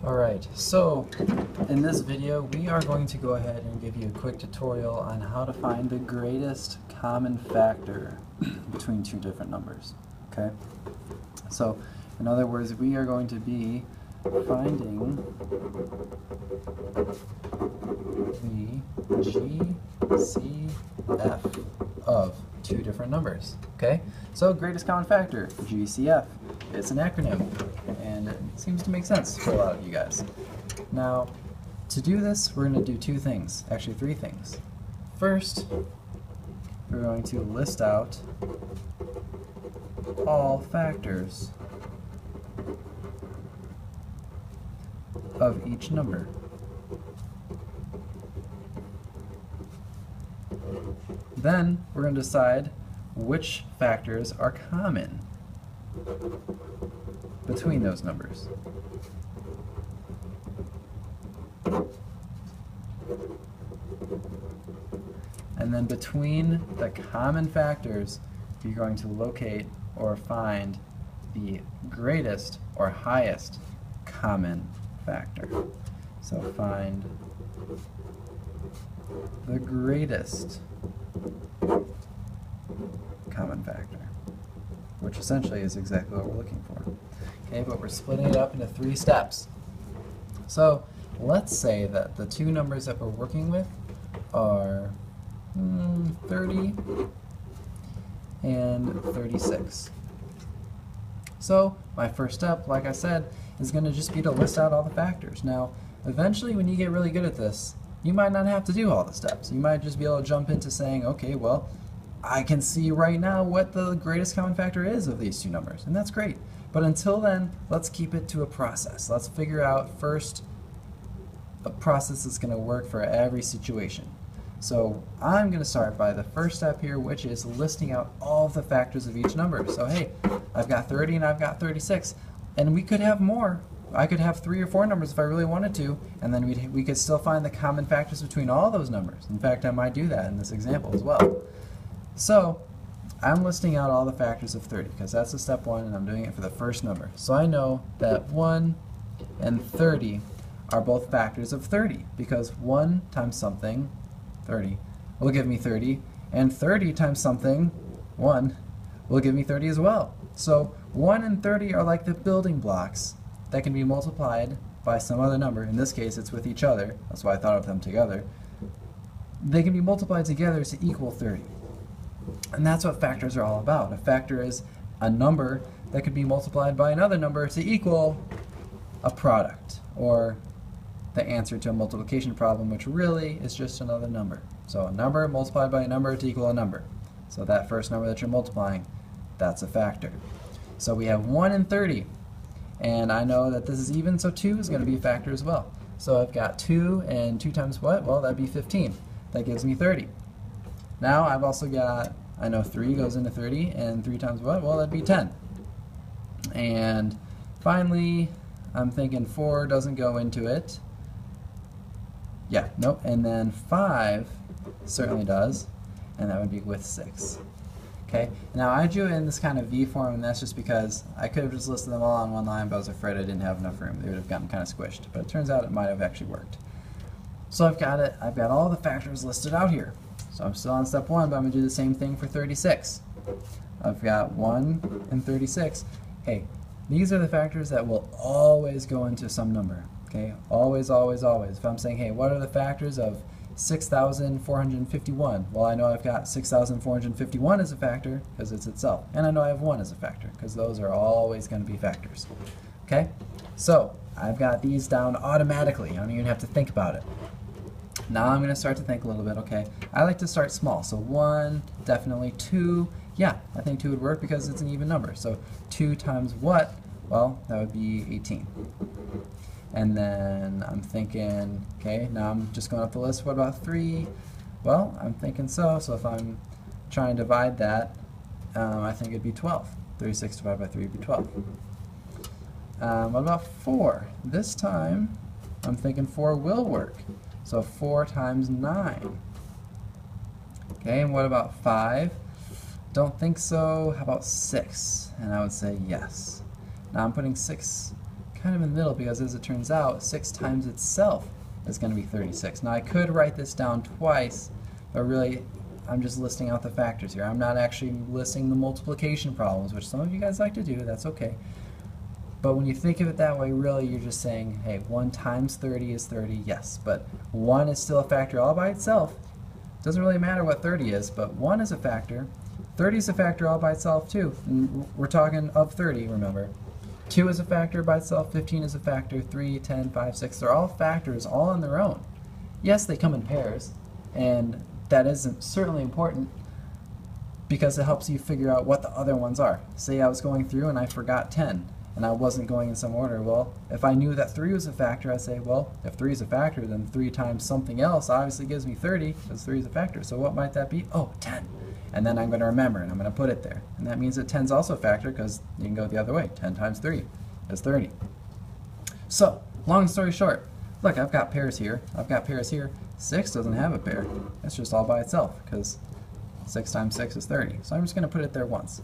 Alright, so in this video we are going to go ahead and give you a quick tutorial on how to find the greatest common factor between two different numbers. Okay? So, in other words, we are going to be finding the GCF of two different numbers. Okay? So, greatest common factor, GCF. It's an acronym, and it seems to make sense for a lot of you guys. Now, to do this, we're going to do two things, actually three things. First, we're going to list out all factors of each number. Then, we're going to decide which factors are common between those numbers. And then between the common factors, you're going to locate or find the greatest or highest common factor. So find the greatest common factor, which essentially is exactly what we're looking for. Okay, but we're splitting it up into three steps. So let's say that the two numbers that we're working with are 30 and 36. So my first step, like I said, is going to just be to list out all the factors. Now, eventually when you get really good at this, you might not have to do all the steps. You might just be able to jump into saying, okay, well, I can see right now what the greatest common factor is of these two numbers, and that's great. But until then, let's keep it to a process. Let's figure out first a process that's going to work for every situation. So I'm going to start by the first step here, which is listing out all the factors of each number. So hey, I've got 30 and I've got 36, and we could have more. I could have 3 or 4 numbers if I really wanted to, and then we could still find the common factors between all those numbers. In fact, I might do that in this example as well. So I'm listing out all the factors of 30 because that's the step 1, and I'm doing it for the first number. So I know that 1 and 30 are both factors of 30 because 1 times something, 30, will give me 30, and 30 times something, 1, will give me 30 as well. So 1 and 30 are like the building blocks that can be multiplied by some other number. In this case, it's with each other. That's why I thought of them together. They can be multiplied together to equal 30. And that's what factors are all about. A factor is a number that could be multiplied by another number to equal a product, or the answer to a multiplication problem, which really is just another number. So a number multiplied by a number to equal a number. So that first number that you're multiplying, that's a factor. So we have 1 and 30, and I know that this is even, so 2 is going to be a factor as well. So I've got 2, and 2 times what? Well, that'd be 15. That gives me 30. Now I've also got, I know 3 goes into 30, and 3 times what? Well, that'd be 10. And finally, I'm thinking 4 doesn't go into it. Yeah, nope. And then 5 certainly does, and that would be with 6. Okay, now I drew it in this kind of V form, and that's just because I could have just listed them all on one line, but I was afraid I didn't have enough room. They would have gotten kind of squished, but it turns out it might have actually worked. So I've got all the factors listed out here. So I'm still on step 1, but I'm going to do the same thing for 36. I've got 1 and 36. Hey, these are the factors that will always go into some number. Okay, always, always, always. If I'm saying, hey, what are the factors of 6,451? Well, I know I've got 6,451 as a factor because it's itself. And I know I have 1 as a factor because those are always going to be factors. Okay, so I've got these down automatically. I don't even have to think about it. Now I'm going to start to think a little bit. Okay, I like to start small. So 1, definitely 2. Yeah, I think 2 would work because it's an even number. So 2 times what? Well, that would be 18. And then I'm thinking, okay, now I'm just going up the list. What about 3? Well, I'm thinking so. So if I'm trying to divide that, I think it'd be 12. 36 divided by 3 would be 12. What about 4? This time, I'm thinking 4 will work. So 4 times 9. Okay, and what about 5? Don't think so. How about 6? And I would say yes. Now I'm putting 6 kind of in the middle because, as it turns out, 6 times itself is going to be 36. Now I could write this down twice, but really I'm just listing out the factors here. I'm not actually listing the multiplication problems, which some of you guys like to do. That's okay. But when you think of it that way, really you're just saying, hey, 1 times 30 is 30, yes, but 1 is still a factor all by itself. Doesn't really matter what 30 is, but 1 is a factor. 30 is a factor all by itself too. And we're talking of 30, remember. 2 is a factor by itself, 15 is a factor, 3, 10, 5, 6. They're all factors all on their own. Yes, they come in pairs, and that isn't certainly important because it helps you figure out what the other ones are. Say I was going through and I forgot 10, and I wasn't going in some order. Well, if I knew that 3 was a factor, I'd say, well, if 3 is a factor, then 3 times something else obviously gives me 30, because 3 is a factor. So what might that be? Oh, 10. And then I'm going to remember, and I'm going to put it there. And that means that 10 is also a factor, because you can go the other way. 10 times 3 is 30. So, long story short, look, I've got pairs here. I've got pairs here. 6 doesn't have a pair. It's just all by itself, because 6 times 6 is 30. So I'm just going to put it there once.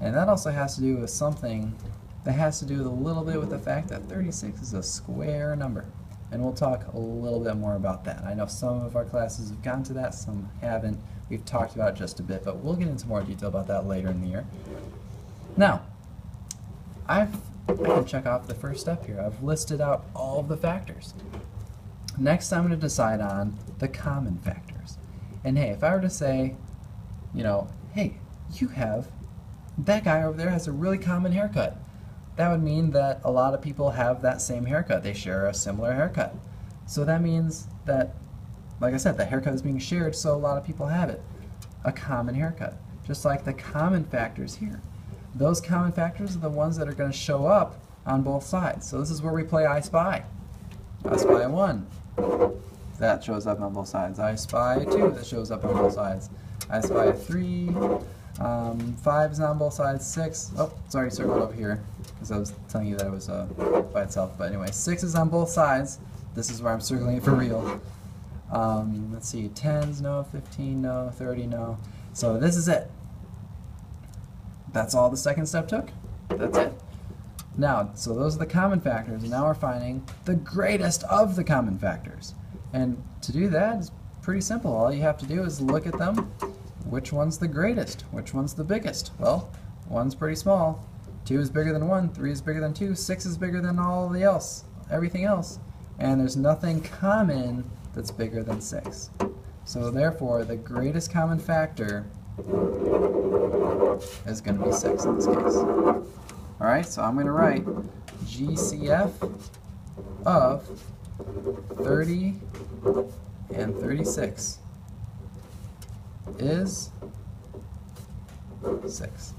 And that also has to do with something that has to do with a little bit with the fact that 36 is a square number. And we'll talk a little bit more about that. I know some of our classes have gotten to that, some haven't. We've talked about it just a bit, but we'll get into more detail about that later in the year. Now, I can check off the first step here. I've listed out all of the factors. Next, I'm going to decide on the common factors. And hey, if I were to say, you know, hey, that guy over there has a really common haircut. That would mean that a lot of people have that same haircut. They share a similar haircut. So that means that, like I said, the haircut is being shared, so a lot of people have it. A common haircut. Just like the common factors here. Those common factors are the ones that are going to show up on both sides. So this is where we play I Spy. I Spy 1. That shows up on both sides. I Spy 2. That shows up on both sides. I Spy 3. 5 is on both sides. 6. Oh, sorry, circled over here because I was telling you that it was by itself. But anyway, 6 is on both sides. This is where I'm circling it for real. Let's see, 10s, no, 15, no, 30, no. So this is it. That's all the second step took. That's it. Now, so those are the common factors, and now we're finding the greatest of the common factors. And to do that is pretty simple. All you have to do is look at them. Which one's the greatest? Which one's the biggest? Well, 1's pretty small. 2 is bigger than 1. 3 is bigger than 2. 6 is bigger than everything else. And there's nothing common that's bigger than 6. So therefore, the greatest common factor is going to be 6 in this case. Alright, so I'm going to write GCF of 30 and 36 is 6.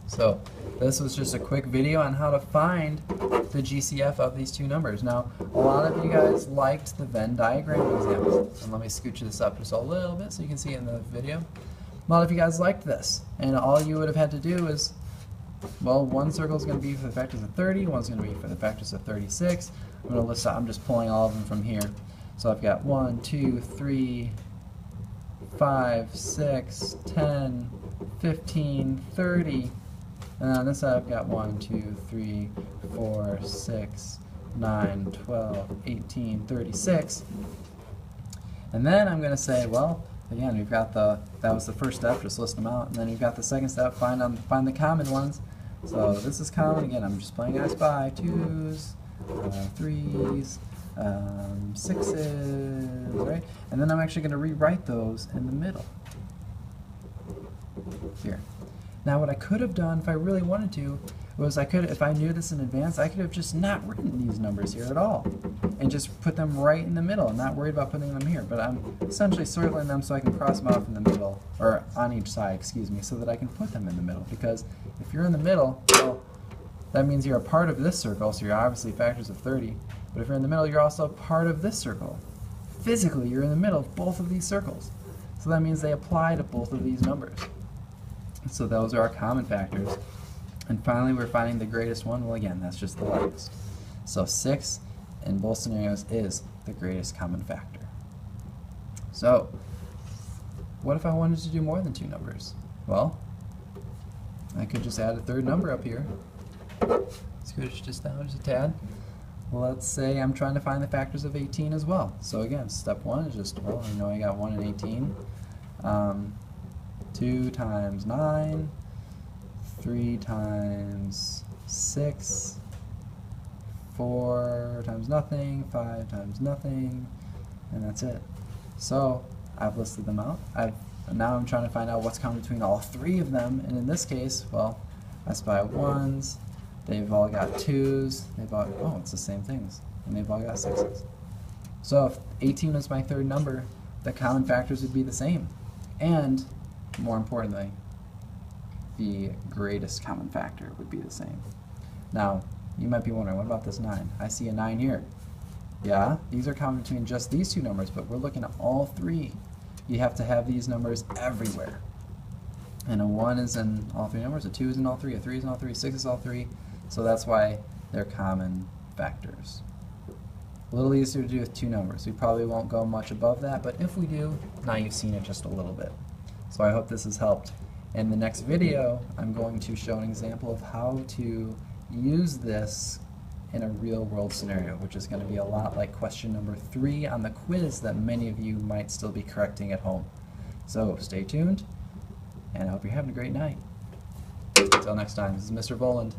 So this was just a quick video on how to find the GCF of these two numbers. Now, a lot of you guys liked the Venn diagram example. And let me scooch this up just a little bit so you can see it in the video. A lot of you guys liked this. And all you would have had to do is, well, one circle is going to be for the factors of 30, one's going to be for the factors of 36. I'm going to list out, I'm just pulling all of them from here. So I've got 1, 2, 3, 5, 6, 10, 15, 30. And on this side I've got 1, 2, 3, 4, 6, 9, 12, 18, 36. And then I'm going to say, well, again, we've got that was the first step, just list them out. And then we've got the second step, find the common ones. So this is common, again, I'm just playing I Spy, 2s, 3s, 6s, right? And then I'm actually going to rewrite those in the middle. Here. Now what I could have done if I really wanted to was if I knew this in advance, I could have just not written these numbers here at all and just put them right in the middle and not worried about putting them here. But I'm essentially circling them so I can cross them off in the middle, or on each side, excuse me, so that I can put them in the middle. Because if you're in the middle, well, that means you're a part of this circle, so you're obviously factors of 30. But if you're in the middle, you're also part of this circle. Physically, you're in the middle of both of these circles. So that means they apply to both of these numbers. So those are our common factors. And finally, we're finding the greatest one. Well, again, that's just the largest. So 6 in both scenarios is the greatest common factor. So what if I wanted to do more than 2 numbers? Well, I could just add a third number up here. Scooch just down just a tad. Let's say I'm trying to find the factors of 18 as well. So again, step 1 is just, well, I know I got 1 and 18. 2 times 9, 3 times 6, 4 times nothing, 5 times nothing, and that's it. So I've listed them out. Now I'm trying to find out what's common between all 3 of them, and in this case, well, I spy 1s, they've all got 2s, they've all, oh, it's the same things, and they've all got 6s. So if 18 was my 3rd number, the common factors would be the same. And, more importantly, the greatest common factor would be the same. Now, you might be wondering, what about this 9? I see a 9 here. Yeah, these are common between just these 2 numbers, but we're looking at all 3. You have to have these numbers everywhere. And a 1 is in all 3 numbers, a 2 is in all 3, a 3 is in all 3, 6 is all 3. So that's why they're common factors. A little easier to do with 2 numbers. We probably won't go much above that, but if we do, now you've seen it just a little bit. So I hope this has helped. In the next video, I'm going to show an example of how to use this in a real-world scenario, which is going to be a lot like question number 3 on the quiz that many of you might still be correcting at home. So stay tuned, and I hope you're having a great night. Until next time, this is Mr. Voland.